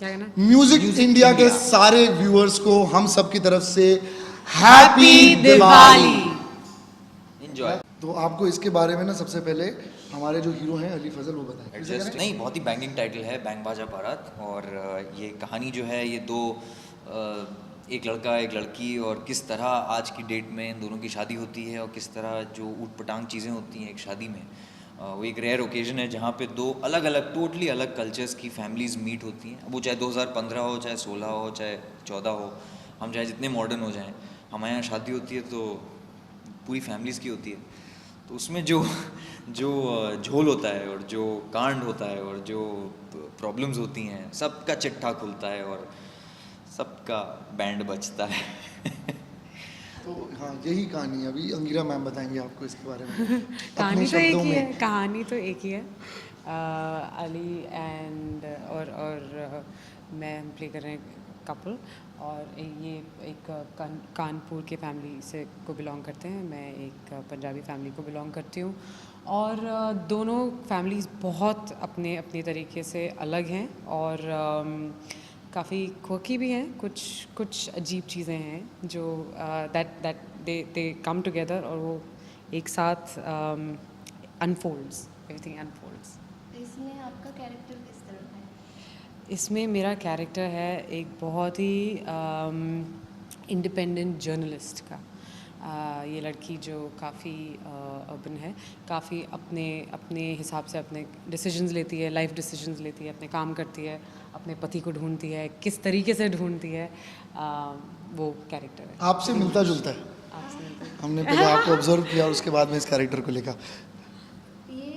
क्या कहना? Music India के सारे व्यूअर्स को हम सब की तरफ से हैप्पी दिवाली। एंजॉय। तो आपको इसके बारे में ना सबसे पहले हमारे जो हीरो हैं अली फजल वो बताएं। एडजस्ट नहीं, बहुत ही बैंगिंग टाइटल है, बैंग बाजा बारात। और ये कहानी जो है ये दो एक लड़का एक लड़की और किस तरह आज की डेट में इन दोनों की शादी होती है और किस तरह जो ऊट पटांग चीज़ें होती हैं एक शादी में। वो एक रेयर ओकेजन है जहाँ पे दो अलग अलग टोटली अलग कल्चर्स की फैमिलीज़ मीट होती हैं। अब वो चाहे 2015 हो, चाहे 16 हो, चाहे 14 हो, हम चाहे जितने मॉडर्न हो जाएं, हमारे यहाँ शादी होती है तो पूरी फैमिलीज़ की होती है। तो उसमें जो जो झोल होता है और जो कांड होता है और जो प्रॉब्लम्स होती हैं, सबका चिट्ठा खुलता है और सबका बैंड बजता है। तो हाँ, यही कहानी है। अभी अंगिरा मैम बताएंगे आपको इसके बारे में। कहानी अपने तो एक शब्दों ही है, में। कहानी तो एक ही है। अली एंड और मैं हम प्ले कर रहे हैं कपल, और ये एक कानपुर के फैमिली से को बिलोंग करते हैं, मैं एक पंजाबी फैमिली को बिलोंग करती हूँ। और दोनों फैमिलीज़ बहुत अपने अपने तरीके से अलग हैं और काफ़ी क्वर्की भी हैं। कुछ अजीब चीज़ें हैं जो दैट दे कम टुगेदर और वो एक साथ अनफोल्ड्स, एवरीथिंग अनफोल्ड्स। इसमें आपका कैरेक्टर किस तरह का है? इसमें मेरा कैरेक्टर है एक बहुत ही इंडिपेंडेंट जर्नलिस्ट का। ये लड़की जो काफ़ी अर्बन है, काफ़ी अपने अपने हिसाब से अपने डिसीजंस लेती है, लाइफ डिसीजंस लेती है, अपने काम करती है, अपने पति को ढूंढती है, किस तरीके से ढूंढती है, वो कैरेक्टर है। आपसे मिलता जुलता है। आपसे मिलता है। हमने पहले आपको ऑब्जर्व किया और उसके बाद में इस कैरेक्टर को लिखा। ये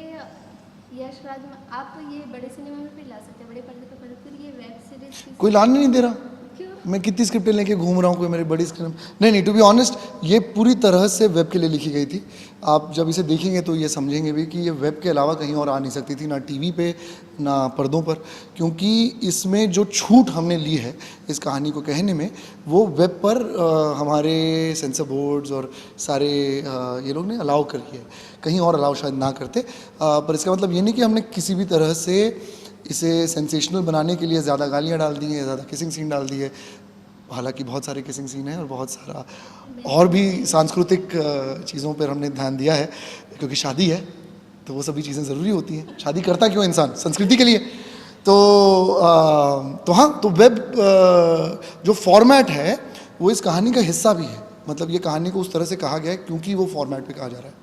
यश राज में आप ये बड़े सिनेमा में भी ला सकते हैं, बड़े पर्दे पर, पर फिर ये वेब सीरीज कोई लाने नहीं दे रहा। क्यों? मैं कितनी स्क्रिप्टें लेके घूम रहा हूँ, कोई मेरी बड़ी स्क्रिप्ट नहीं। टू बी ऑनेस्ट, ये पूरी तरह से वेब के लिए लिखी गई थी। आप जब इसे देखेंगे तो ये समझेंगे भी कि ये वेब के अलावा कहीं और आ नहीं सकती थी, ना टीवी पे ना पर्दों पर, क्योंकि इसमें जो छूट हमने ली है इस कहानी को कहने में, वो वेब पर हमारे सेंसर बोर्ड्स और सारे ये लोग ने अलाउ करी है। कहीं और अलाउ शायद ना करते, पर इसका मतलब ये नहीं कि हमने किसी भी तरह से इसे सेंसेशनल बनाने के लिए ज़्यादा गालियाँ डाल दी हैं, ज़्यादा किसिंग सीन डाल दी है। हालांकि बहुत सारे किसिंग सीन हैं और बहुत सारा और भी सांस्कृतिक चीज़ों पर हमने ध्यान दिया है, क्योंकि शादी है तो वो सभी चीज़ें ज़रूरी होती हैं। शादी करता क्यों इंसान? संस्कृति के लिए। तो हाँ, तो वेब जो फॉर्मेट है वो इस कहानी का हिस्सा भी है। मतलब ये कहानी को उस तरह से कहा गया है क्योंकि वो फॉर्मेट पे कहा जा रहा है।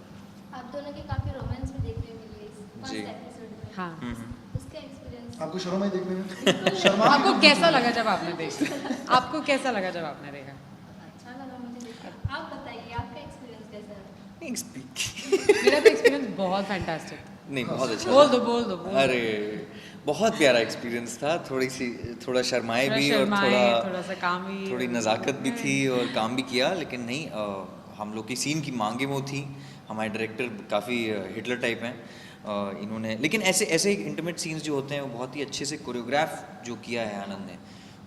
आप दोनों के काफी रोमांस भी देखने मिले इस जी। फर्स्ट एपिसोड में। हाँ। उसका एक्सपीरियंस आपको शर्म आई देखने में? शर्मा आपको कैसा लगा जब आपने देखा? आपको कैसा लगा जब आपने देखा? अच्छा लगा मुझे देखकर। आप बताइए आपका एक्सपीरियंस कैसा है? नहीं स्पीक। मेरा तो एक्सपीरियंस बहुत फैंटास्टिक। नहीं, बहुत अच्छा। बोल दो। अरे बहुत प्यारा एक्सपीरियंस था। थोड़ा शर्माए भी और थोड़ा सा काम भी, थोड़ी नज़ाकत भी थी और काम भी किया, लेकिन नहीं, हम लोग की सीन की मांगे वो थी। हमारे डायरेक्टर काफ़ी हिटलर टाइप हैं, इन्होंने, लेकिन ऐसे इंटीमेट सीन्स जो होते हैं वो बहुत ही अच्छे से कोरियोग्राफ जो किया है आनंद ने,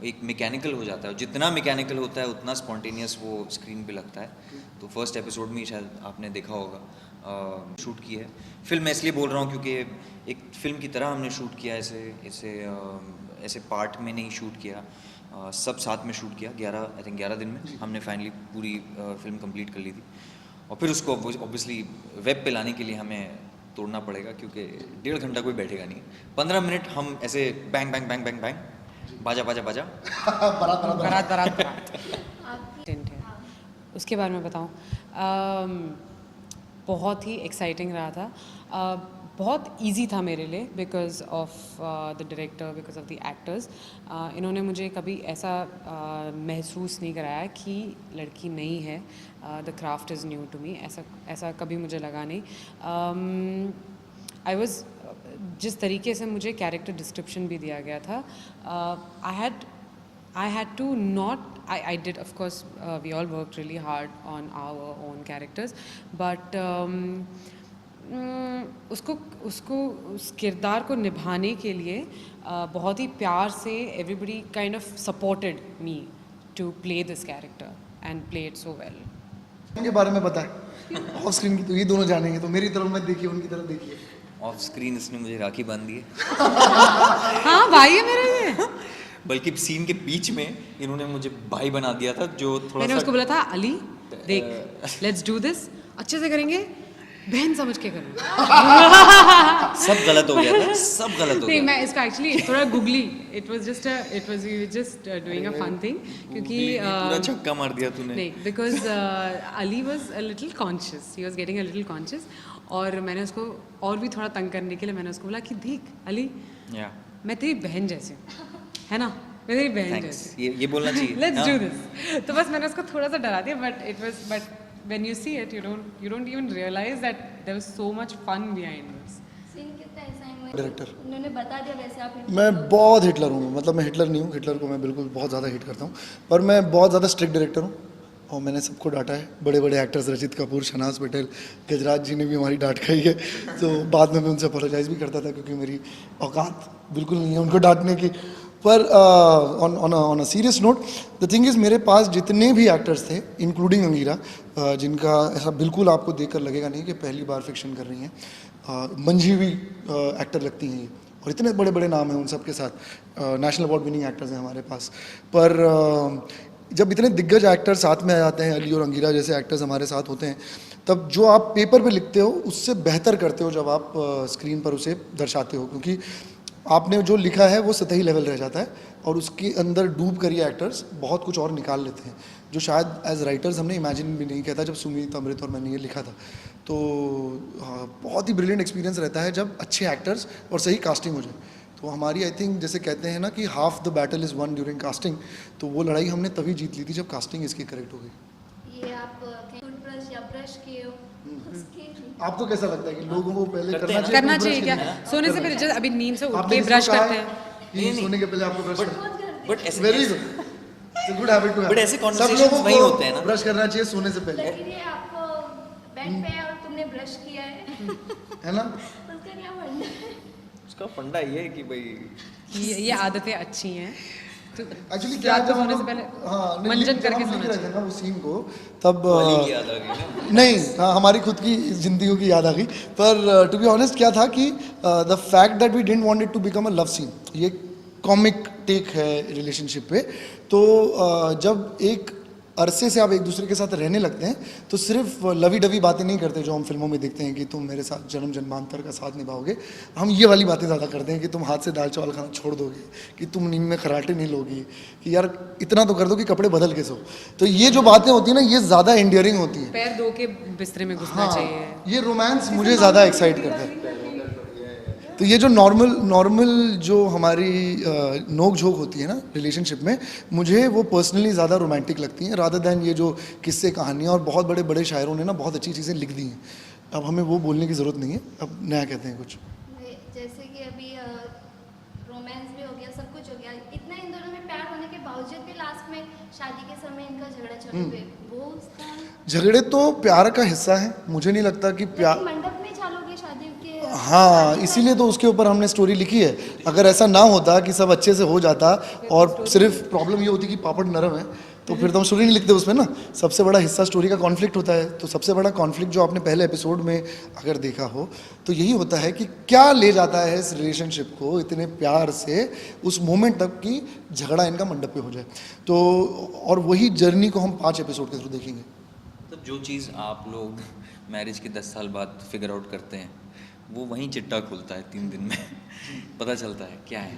एक मैकेनिकल हो जाता है। जितना मैकेनिकल होता है उतना स्पॉन्टेनियस वो स्क्रीन पे लगता है। तो फर्स्ट एपिसोड में ही शायद आपने देखा होगा शूट की है फिल्म। मैं इसलिए बोल रहा हूँ क्योंकि एक फ़िल्म की तरह हमने शूट किया, ऐसे पार्ट में नहीं शूट किया, सब साथ में शूट किया। 11 दिन में हमने फाइनली पूरी फिल्म कंप्लीट कर ली थी। और फिर उसको ऑब्वियसली वेब पे लाने के लिए हमें तोड़ना पड़ेगा, क्योंकि 1.5 घंटा कोई बैठेगा नहीं। 15 मिनट हम ऐसे bang bang bang bang bang, बाजा बाजा बाजा, बारात आपकी टेंट है। उसके बारे में बताऊं, बहुत ही एक्साइटिंग रहा था। बहुत इजी था मेरे लिए because of the director, because of the actors. इन्होंने मुझे कभी ऐसा महसूस नहीं कराया कि लड़की नहीं है, the craft is new to me, ऐसा कभी मुझे लगा नहीं। आई वॉज, जिस तरीके से मुझे कैरेक्टर डिस्क्रिप्शन भी दिया गया था, I had to not, I did, of course, we all worked really hard on our own characters, but उसको उस किरदार को निभाने के लिए बहुत ही प्यार से everybody kind of supported me to play this character and play it so well. उनके बारे में बताएं। ऑफ स्क्रीन की तो ये दोनों जानेंगे, तो मेरी तरफ मत देखिए, उनकी तरफ देखिए। ऑफ स्क्रीन इसने मुझे राखी बांध दी है। हाँ भाई है मेरे ये। बल्कि सीन के बीच में इन्होंने मुझे भाई बना दिया था, जो थोड़ा मैंने सा उसको बोला था अली देख लेट्स डू दिस अच्छे से करेंगे, बहन समझ के करना। सब गलत हो गया था, सब गलत हो नहीं, गया। मैं इसका एक्चुअली थोड़ा googly, it was just doing a fun thing, क्योंकि पूरा छक्का मार दिया तूने। नहीं, because Ali was a little conscious, he was getting a little conscious, और मैंने उसको और भी थोड़ा तंग करने के लिए मैंने उसको बोला कि देख अली, या मैं तेरी बहन जैसे हूँ, है ना, मैं तेरी बहन थैंक्स, जैसे, ये बोलना चाहिए। लेट्स हाँ। Do this. तो बस मैंने उसको थोड़ा सा डरा दिया, but when you see it, you don't even realize that there was so much fun behind this. Scene कितना ऐसा है डायरेक्टर उन्होंने बता दिया वैसे आप मैं बहुत हिटलर हूँ, मतलब मैं हिटलर नहीं हूँ, हिटलर को मैं बिल्कुल बहुत ज़्यादा हिट करता हूँ, पर मैं बहुत ज़्यादा स्ट्रिक्ट डायरेक्टर हूँ और मैंने सबको डांटा है। बड़े बड़े एक्टर्स रचित कपूर, शहनाज पटेल, गजराज जी ने भी हमारी डांट खाई है, तो बाद में मैं उनसे अपोलोजाइज़ भी करता था क्योंकि मेरी औकात बिल्कुल नहीं है उनको डांटने की। पर on a serious note, the thing is, मेरे पास जितने भी एक्टर्स थे इंक्लूडिंग अंगीरा, जिनका ऐसा बिल्कुल आपको देखकर लगेगा नहीं कि पहली बार फिक्शन कर रही हैं, मंझी एक्टर लगती हैं ये, और इतने बड़े बड़े नाम हैं उन सब के साथ, नेशनल अवार्ड विनिंग एक्टर्स हैं हमारे पास। पर जब इतने दिग्गज एक्टर साथ में आ जाते हैं, अली और अंगीरा जैसे एक्टर्स हमारे साथ होते हैं, तब जो आप पेपर पे लिखते हो उससे बेहतर करते हो जब आप स्क्रीन पर उसे दर्शाते हो, क्योंकि आपने जो लिखा है वो सतही लेवल रह जाता है और उसके अंदर डूब कर ये एक्टर्स बहुत कुछ और निकाल लेते हैं, जो शायद एज राइटर्स हमने इमेजिन भी नहीं किया था जब सुमीत, अमृत और मैंने ये लिखा था। तो बहुत ही ब्रिलियंट एक्सपीरियंस रहता है जब अच्छे एक्टर्स और सही कास्टिंग हो जाए। तो हमारी आई थिंक जैसे कहते हैं ना कि half the battle is one during casting, तो वो लड़ाई हमने तभी जीत ली थी जब कास्टिंग इसकी करेक्ट हो गई। ये आप टूथब्रश या ब्रश किए हो उसके आपको कैसा लगता है कि लोगों को पहले करते हैं ना? करना टूथब्रश चाहिए के क्या, लिए? सोने से पहले, जैसे अभी नींद से उठ आपने के किसी को ब्रश कहा करते है हैं। कि सोने के पहले आपको ब्रश करना बट ऐसे very good, it's a good habit to have. But ऐसे सब conversations लोगों वहीं को होते हैं ना? ब्रश करना चाहिए सोने से पहले, लेकिन ये आपको बेड पे है और तुमने ब्रश किया है है ना? उसका क्या बनना है? उसका फंडा ये है कि भाई ये आदतें अच्छी हैं, तो एक्चुअली क्या रात जब को हम सोने से लोग पहले मंजन करके सोना चाहिए चाहिए। ना वो सीन को, तब वाली की याद आ गई ना। नहीं, हाँ, हमारी खुद की जिंदगियों की याद आ गई। पर टू बी ऑनेस्ट क्या था कि the fact that we didn't want it to become a love scene, ये कॉमिक टेक है रिलेशनशिप पे। तो जब एक अरसे से आप एक दूसरे के साथ रहने लगते हैं तो सिर्फ लवी डवी बातें नहीं करते जो हम फिल्मों में देखते हैं कि तुम मेरे साथ जन्म जन्मांतर का साथ निभाओगे। हम ये वाली बातें ज़्यादा करते हैं कि तुम हाथ से दाल चावल खाना छोड़ दोगे, कि तुम नींद में खराटे नहीं लोगी, कि यार इतना तो कर दो कि कपड़े बदल के सो। तो ये जो बातें होती हैं ना, ये ज़्यादा एंडियरिंग होती हैं। पैर धो के बिस्तरे में घुसना हाँ, चाहिए। ये रोमांस मुझे ज़्यादा एक्साइट करता है। तो ये जो नॉर्मल जो हमारी नोक झोंक होती है ना रिलेशनशिप में, मुझे वो पर्सनली ज़्यादा रोमांटिक लगती हैं रादर दैन ये जो किस्से कहानियाँ। और बहुत बड़े बड़े शायरों ने ना बहुत अच्छी चीज़ें लिख दी हैं, अब हमें वो बोलने की ज़रूरत नहीं है, अब नया कहते हैं कुछ। जैसे कि अभी रोमांस भी हो गया, सब कुछ हो गया, इतना इन दोनों में प्यार होने के बावजूद भी लास्ट में शादी के समय इनका झगड़ा चालू हुए, वो उसका झगड़े तो प्यार का हिस्सा है, मुझे नहीं लगता कि प्यार, लेकिन मंडप में चालू हो गई शादी के। हाँ, इसीलिए तो उसके ऊपर हमने स्टोरी लिखी है। अगर ऐसा ना होता कि सब अच्छे से हो जाता और सिर्फ प्रॉब्लम ये होती कि पापड़ नरम है, तो फिर तो हम स्टोरी नहीं लिखते उसमें ना। सबसे बड़ा हिस्सा स्टोरी का कॉन्फ्लिक्ट होता है। तो सबसे बड़ा कॉन्फ्लिक्ट जो आपने पहले एपिसोड में अगर देखा हो तो यही होता है कि क्या ले जाता है इस रिलेशनशिप को इतने प्यार से उस मोमेंट तक कि झगड़ा इनका मंडप पे हो जाए। तो और वही जर्नी को हम 5 एपिसोड के थ्रू देखेंगे। मतलब जो चीज़ आप लोग मैरिज के 10 साल बाद फिगर आउट करते हैं, वो वहीं चिट्टा खुलता है 3 दिन में पता चलता है क्या है।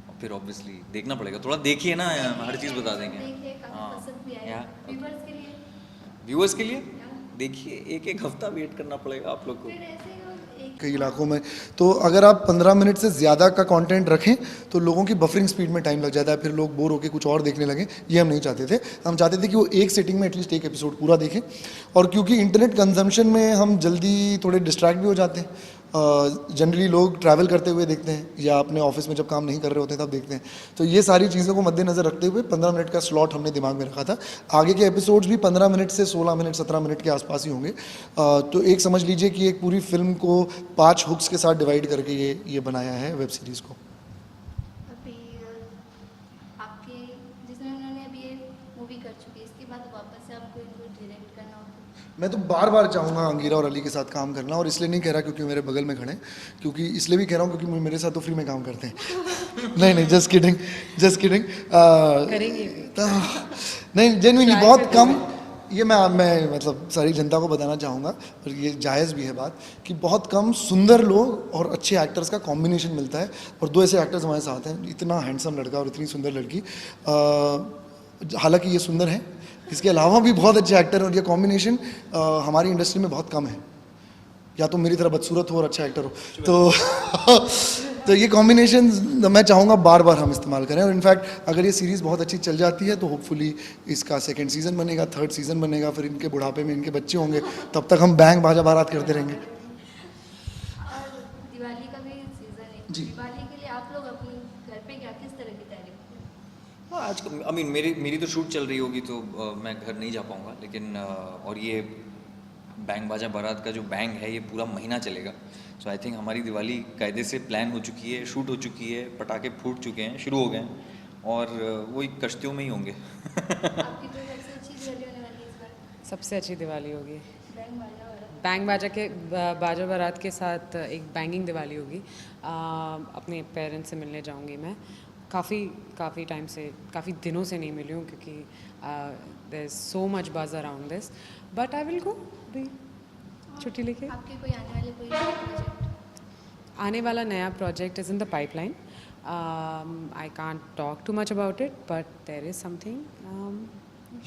और फिर ऑब्वियसली देखना पड़ेगा, थोड़ा देखिए ना, हर चीज़ बता देंगे। देखिए काफी पसंद भी आया व्यूअर्स के लिए। व्यूअर्स के लिए देखिए, एक हफ्ता वेट करना पड़ेगा आप लोग को। फिर ऐसे एक कई इलाकों में तो अगर आप 15 मिनट से ज़्यादा का कंटेंट रखें तो लोगों की बफरिंग स्पीड में टाइम लग जाता है, फिर लोग बोर होकर कुछ और देखने लगे। ये हम नहीं चाहते थे। हम चाहते थे कि वो एक सिटिंग में एटलीस्ट एक एपिसोड पूरा देखें। और क्योंकि इंटरनेट कंजम्पशन में हम जल्दी थोड़े डिस्ट्रैक्ट भी हो जाते हैं, जनरली लोग ट्रैवल करते हुए देखते हैं या अपने ऑफिस में जब काम नहीं कर रहे होते हैं तब देखते हैं। तो ये सारी चीज़ों को मद्देनज़र रखते हुए 15 मिनट का स्लॉट हमने दिमाग में रखा था। आगे के एपिसोड्स भी 15 मिनट से 16 मिनट 17 मिनट के आसपास ही होंगे। तो एक समझ लीजिए कि एक पूरी फिल्म को 5 हुक्स के साथ डिवाइड करके ये बनाया है वेब सीरीज़ को। अभी आपके जिसमें उन्होंने अभी ये मूवी कर चुकी है, इसके बाद वापस से आपको इनको डायरेक्ट करना हो तो? मैं तो बार बार चाहूँगा अंगीरा और अली के साथ काम करना, और इसलिए नहीं कह रहा क्योंकि मेरे बगल में खड़े हैं, क्योंकि इसलिए भी कह रहा हूँ क्योंकि मेरे साथ तो फ्री में काम करते हैं। नहीं, जस्ट किडिंग, जस्ट किडिंग। करेंगे भी। नहीं, जेन्युइनली Try बहुत कर कम, देंगे। ये मैं मतलब सारी जनता को बताना चाहूँगा, और ये जायज़ भी है बात, कि बहुत कम सुंदर लोग और अच्छे एक्टर्स का कॉम्बिनेशन मिलता है, और दो ऐसे एक्टर्स हमारे साथ हैं, इतना हैंडसम लड़का और इतनी सुंदर लड़की। हालांकि ये सुंदर है, इसके अलावा भी बहुत अच्छे एक्टर हैं, और ये कॉम्बिनेशन हमारी इंडस्ट्री में बहुत कम है। या तो मेरी तरह बदसूरत हो और अच्छा एक्टर हो, तो ये कॉम्बिनेशन मैं चाहूँगा बार बार हम इस्तेमाल करें। और इनफैक्ट अगर ये सीरीज़ बहुत अच्छी चल जाती है तो होपफुली इसका सेकंड सीज़न बनेगा, थर्ड सीज़न बनेगा, फिर इनके बुढ़ापे में इनके बच्चे होंगे, तब तक हम बैंग बाजा बारात करते रहेंगे। और दिवाली का भी सीजन है, जी। दिवाली के लिए आप लोग अपने घर पे क्या किस तरह की तैयारी करते हैं? हाँ, आज आई मीन मेरी तो शूट चल रही होगी तो मैं घर नहीं जा पाऊँगा, लेकिन और ये बैंग बाजा बारात का जो बैंग है ये पूरा महीना चलेगा। सो आई थिंक हमारी दिवाली कायदे से प्लान हो चुकी है, शूट हो चुकी है, पटाखे फूट चुके हैं, शुरू हो गए हैं, और वही कश्तियों में ही होंगे। आपकी तो सबसे अच्छी दिवाली होने वाली है इस बार, सबसे अच्छी दिवाली होगी। बैंग बाजा वाला। बैंग बाजा के बाजा बारात के साथ एक बैंगिंग दिवाली होगी। अपने पेरेंट्स से मिलने जाऊंगी मैं। काफ़ी टाइम से, काफ़ी दिनों से नहीं मिली हूँ, क्योंकि there is so much buzz around this, but I will go भी छुट्टी लेके। आपके कोई आने वाले कोई प्रोजेक्ट? आने वाला नया project is in the pipeline. I can't talk too much about it, but there is something,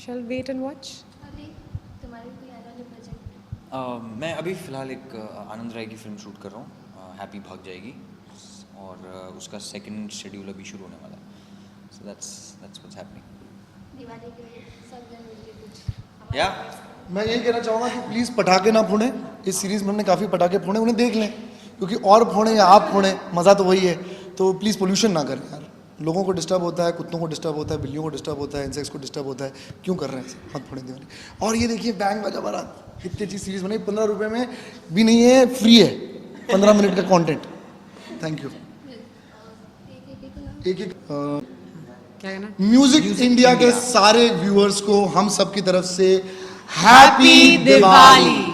shall wait and watch. अभी तुम्हारे कोई आने वाले प्रोजेक्ट? मैं अभी फ़िलहाल एक आनंद राय की फिल्म शूट कर रहा हूँ, हैप्पी भाग जाएगी, और उसका सेकंड शेड्यूल अभी शुरू होने वाला है। So that's what's happening. Diwali के लिए सब जन मिलके कुछ या मैं यही कहना चाहूँगा कि प्लीज़ पटाखे ना फोड़ें। इस सीरीज़ में हमने काफ़ी पटाखे फोड़े, उन्हें देख लें, क्योंकि और फोड़ें या आप फोड़ें मज़ा तो वही है। तो प्लीज़ पोल्यूशन ना करें यार, लोगों को डिस्टर्ब होता है, कुत्तों को डिस्टर्ब होता है, बिल्लियों को डिस्टर्ब होता है, इंसेक्ट्स को डिस्टर्ब होता है, क्यों कर रहे हैं ऐसे? मत फोड़ें दिवाली। और ये देखिए बैंग बाजा बारात, कितनी अच्छी सीरीज़ बनी, 15 रुपये में भी नहीं है, फ्री है, 15 मिनट का कॉन्टेंट। Thank you. एक क्या कहना? म्यूजिक इंडिया के सारे व्यूअर्स को हम सब की तरफ से हैप्पी दिवाली।